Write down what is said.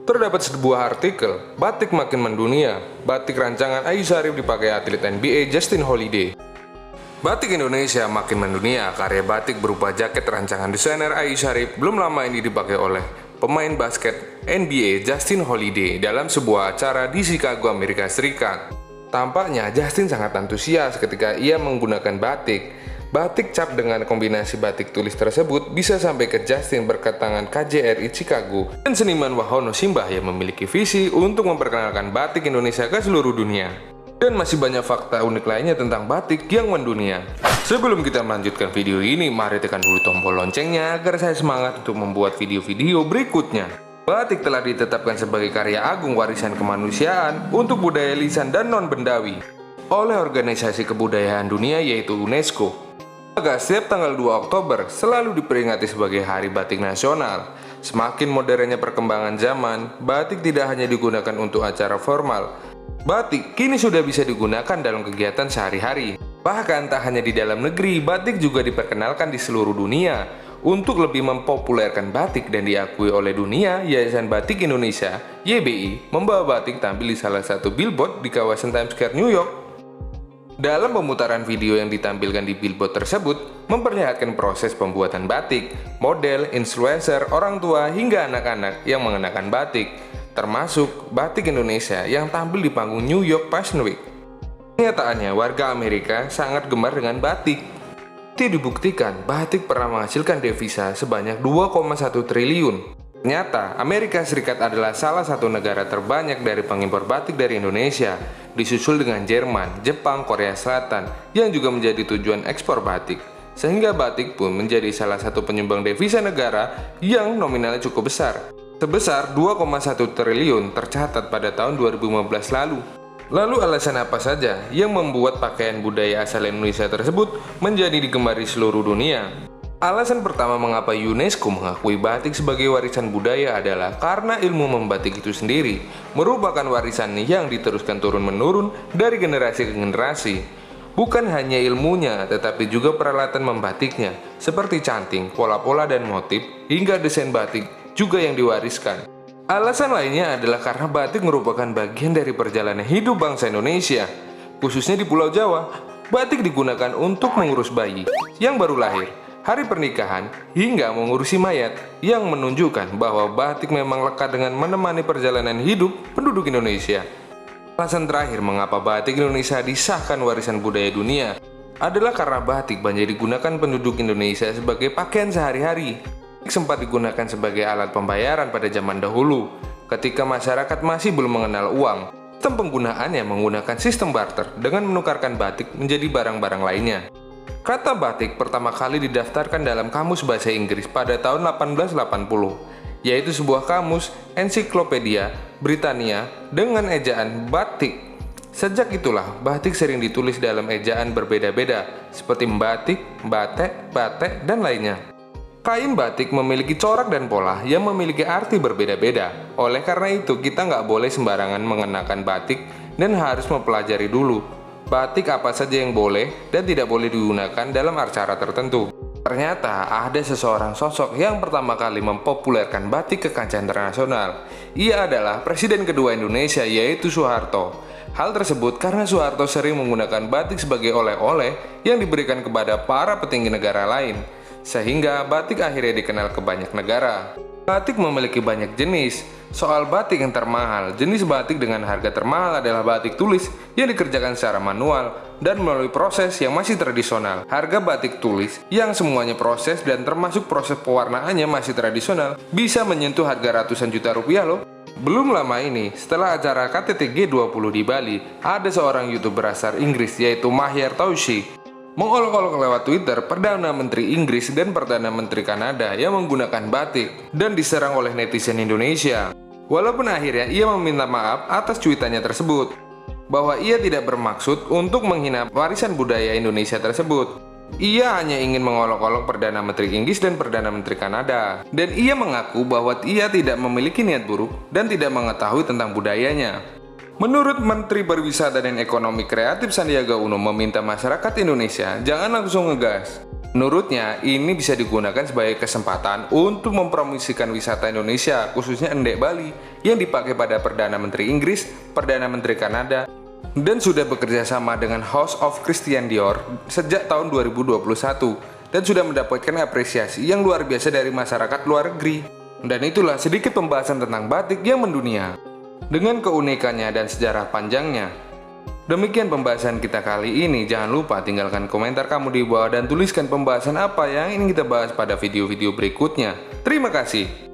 Terdapat sebuah artikel, batik makin mendunia, batik rancangan Ayu Sharif dipakai atlet NBA Justin Holiday. Batik Indonesia makin mendunia, karya batik berupa jaket rancangan desainer Ayu Sharif belum lama ini dipakai oleh pemain basket NBA Justin Holiday dalam sebuah acara di Chicago, Amerika Serikat. Tampaknya Justin sangat antusias ketika ia menggunakan batik. Batik cap dengan kombinasi batik tulis tersebut bisa sampai ke Justin berkat tangan KJRI Chicago dan seniman Wahono Simbah yang memiliki visi untuk memperkenalkan batik Indonesia ke seluruh dunia. Dan masih banyak fakta unik lainnya tentang batik yang mendunia. Sebelum kita melanjutkan video ini, mari tekan dulu tombol loncengnya agar saya semangat untuk membuat video-video berikutnya. Batik telah ditetapkan sebagai karya agung warisan kemanusiaan untuk budaya lisan dan non-bendawi oleh Organisasi Kebudayaan Dunia yaitu UNESCO. Maka setiap tanggal 2 Oktober selalu diperingati sebagai Hari Batik Nasional. Semakin modernnya perkembangan zaman, batik tidak hanya digunakan untuk acara formal. Batik kini sudah bisa digunakan dalam kegiatan sehari-hari. Bahkan tak hanya di dalam negeri, batik juga diperkenalkan di seluruh dunia. Untuk lebih mempopulerkan batik dan diakui oleh dunia, Yayasan Batik Indonesia (YBI) membawa batik tampil di salah satu billboard di kawasan Times Square, New York. Dalam pemutaran video yang ditampilkan di billboard tersebut, memperlihatkan proses pembuatan batik, model, influencer, orang tua, hingga anak-anak yang mengenakan batik, termasuk batik Indonesia yang tampil di panggung New York Fashion Week. Kenyataannya, warga Amerika sangat gemar dengan batik. Itu dibuktikan, batik pernah menghasilkan devisa sebanyak 2,1 triliun. Ternyata, Amerika Serikat adalah salah satu negara terbanyak dari pengimpor batik dari Indonesia, disusul dengan Jerman, Jepang, Korea Selatan, yang juga menjadi tujuan ekspor batik. Sehingga batik pun menjadi salah satu penyumbang devisa negara yang nominalnya cukup besar. Sebesar 2,1 triliun tercatat pada tahun 2015 lalu. Lalu alasan apa saja yang membuat pakaian budaya asal Indonesia tersebut menjadi digemari seluruh dunia? Alasan pertama mengapa UNESCO mengakui batik sebagai warisan budaya adalah karena ilmu membatik itu sendiri merupakan warisan yang diteruskan turun-menurun dari generasi ke generasi. Bukan hanya ilmunya, tetapi juga peralatan membatiknya, seperti canting, pola-pola dan motif, hingga desain batik juga yang diwariskan. Alasan lainnya adalah karena batik merupakan bagian dari perjalanan hidup bangsa Indonesia. Khususnya di Pulau Jawa, batik digunakan untuk mengurus bayi yang baru lahir, hari pernikahan, hingga mengurusi mayat, yang menunjukkan bahwa batik memang lekat dengan menemani perjalanan hidup penduduk Indonesia. Alasan terakhir mengapa batik Indonesia disahkan warisan budaya dunia adalah karena batik banyak digunakan penduduk Indonesia sebagai pakaian sehari-hari. Batik sempat digunakan sebagai alat pembayaran pada zaman dahulu, ketika masyarakat masih belum mengenal uang. Sistem penggunaannya menggunakan sistem barter dengan menukarkan batik menjadi barang-barang lainnya. Kata batik pertama kali didaftarkan dalam Kamus Bahasa Inggris pada tahun 1880, yaitu sebuah kamus ensiklopedia Britania dengan ejaan batik. Sejak itulah, batik sering ditulis dalam ejaan berbeda-beda, seperti batik, batek, batek, dan lainnya. Kain batik memiliki corak dan pola yang memiliki arti berbeda-beda. Oleh karena itu, kita nggak boleh sembarangan mengenakan batik dan harus mempelajari dulu batik apa saja yang boleh dan tidak boleh digunakan dalam acara tertentu. Ternyata ada seseorang sosok yang pertama kali mempopulerkan batik ke kancah internasional. Ia adalah Presiden kedua Indonesia, yaitu Soeharto. Hal tersebut karena Soeharto sering menggunakan batik sebagai oleh-oleh yang diberikan kepada para petinggi negara lain, sehingga batik akhirnya dikenal ke banyak negara. Batik memiliki banyak jenis. Soal batik yang termahal, jenis batik dengan harga termahal adalah batik tulis yang dikerjakan secara manual dan melalui proses yang masih tradisional. Harga batik tulis yang semuanya proses dan termasuk proses pewarnaannya masih tradisional bisa menyentuh harga ratusan juta rupiah loh. Belum lama ini, setelah acara KTT G20 di Bali, ada seorang YouTuber asal Inggris yaitu Maher Taushi mengolok-olok lewat Twitter Perdana Menteri Inggris dan Perdana Menteri Kanada yang menggunakan batik dan diserang oleh netizen Indonesia. Walaupun akhirnya ia meminta maaf atas cuitannya tersebut, bahwa ia tidak bermaksud untuk menghina warisan budaya Indonesia tersebut. Ia hanya ingin mengolok-olok Perdana Menteri Inggris dan Perdana Menteri Kanada. Dan ia mengaku bahwa ia tidak memiliki niat buruk dan tidak mengetahui tentang budayanya. Menurut Menteri Pariwisata dan Ekonomi Kreatif Sandiaga Uno meminta masyarakat Indonesia jangan langsung ngegas. Menurutnya, ini bisa digunakan sebagai kesempatan untuk mempromosikan wisata Indonesia, khususnya Endek Bali, yang dipakai pada Perdana Menteri Inggris, Perdana Menteri Kanada, dan sudah bekerja sama dengan House of Christian Dior sejak tahun 2021, dan sudah mendapatkan apresiasi yang luar biasa dari masyarakat luar negeri. Dan itulah sedikit pembahasan tentang batik yang mendunia, dengan keunikannya dan sejarah panjangnya. Demikian pembahasan kita kali ini. Jangan lupa tinggalkan komentar kamu di bawah dan tuliskan pembahasan apa yang ingin kita bahas pada video-video berikutnya. Terima kasih.